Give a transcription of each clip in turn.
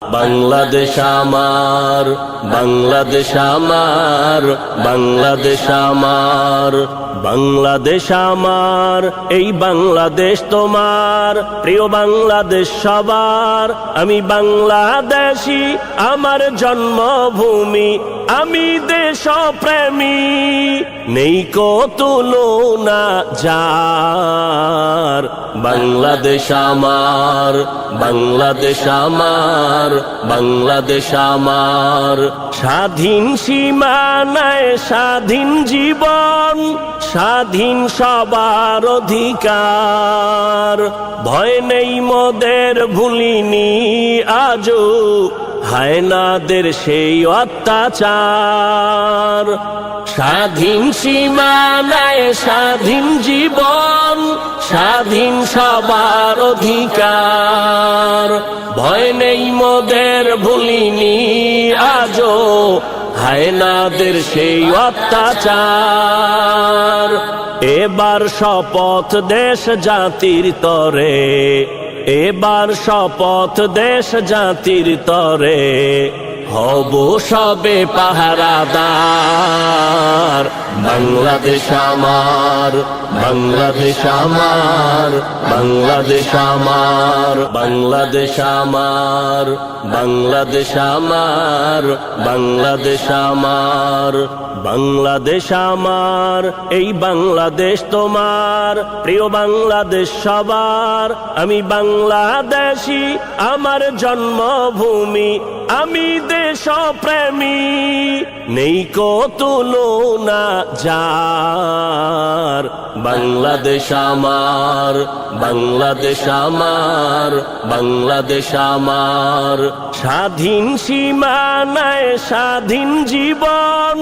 বাংলাদেশ আমার, বাংলাদেশ আমার, বাংলাদেশ আমার, বাংলাদেশ আমার, এই বাংলাদেশ তোমার, প্রিয় বাংলাদেশ সবার। আমি বাংলাদেশী, আমার জন্মভূমি, আমি দেশপ্রেমী, নেই কো তুলনা যার। বাংলাদেশ আমার, বাংলাদেশ আমার, বাংলাদেশ আমার, স্বাধীন সীমানায় স্বাধীন জীবন, স্বাধীন সবার অধিকার। ভয় নেই মোদের, ভুলিনি আজও হায়নাদের সেই অত্যাচার। স্বাধীন সীমানায় স্বাধীন জীবন, স্বাধীন সবার অধিকার। ভয় নেই মোদের, ভুলিনি আজও হায়নাদের সেই অত্যাচার। এবার শপথ দেশ জাতির তরে, এবার শপথ দেশ জাতির তরে, হব সবে পাহারাদার। বাংলাদেশ আমার, বাংলাদেশ আমার, বাংলাদেশ আমার, বাংলাদেশ আমার, বাংলাদেশ আমার, বাংলাদেশ আমার, বাংলাদেশ আমার, এই বাংলাদেশ তোমার, প্রিয় বাংলাদেশ সবার। আমি বাংলাদেশী, আমার জন্মভূমি, আমি দেশপ্রেমী, নেই কো তুলনা যার। বাংলাদেশ আমার, বাংলাদেশ আমার, বাংলাদেশ আমার, স্বাধীন সীমানায় স্বাধীন জীবন,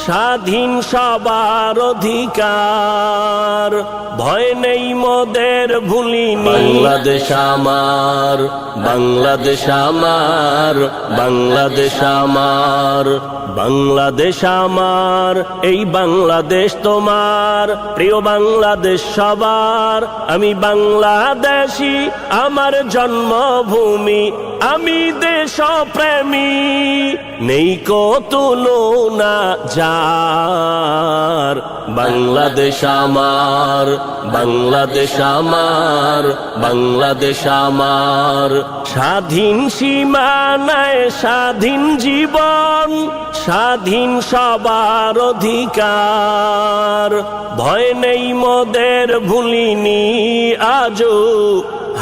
স্বাধীন সবার অধিকার। ভয় নেই মোদের, ভুলিনি বাংলাদেশ আমার, বাংলাদেশ আমার, বাংলাদেশ আমার, বাংলাদেশ আমার, এই বাংলাদেশ তোমার, প্রিয় বাংলাদেশ সবার। আমি বাংলাদেশী, আমার জন্মভূমি, আমি দেশপ্রেমী, নেই কো তুলনা যার। বাংলাদেশ আমার, বাংলাদেশ আমার, বাংলাদেশ আমার, স্বাধীন সীমানায় স্বাধীন জীবন, স্বাধীন সবার অধিকার। ভয় নেই মোদের, ভুলিনি আজও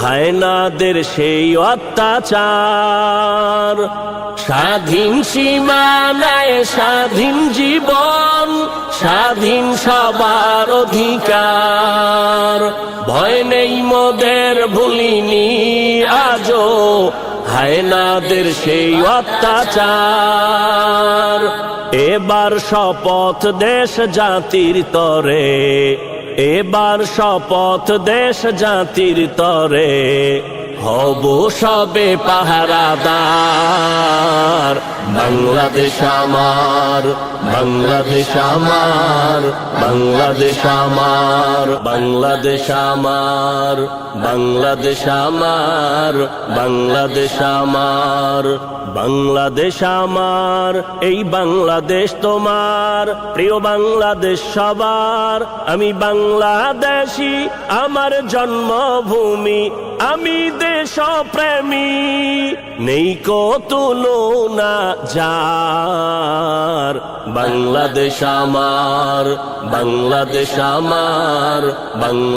হায়নাদের সেই অত্যাচার। স্বাধীন সীমানায় স্বাধীন জীবন, স্বাধীন সবার অধিকার। ভয় নেই মোদের, ভুলিনি আজও হায়নাদের সেই অত্যাচার। এবার শপথ দেশ জাতির তরে, এবার শপথ দেশ জাতির তরে, হব সবে পাহারাদার। বাংলাদেশ আমার, বাংলাদেশ আমার, বাংলাদেশ আমার, বাংলাদেশ আমার, বাংলাদেশ আমার, বাংলাদেশ আমার, বাংলাদেশ আমার, এই বাংলাদেশ তোমার, প্রিয় বাংলাদেশ সবার। আমি বাংলাদেশী, আমার জন্মভূমি, আমি দেশপ্রেমী, নেই কো তুলনা যার। বাংলাদেশ আমার, বাংলাদেশ আমার, বাংলাদেশ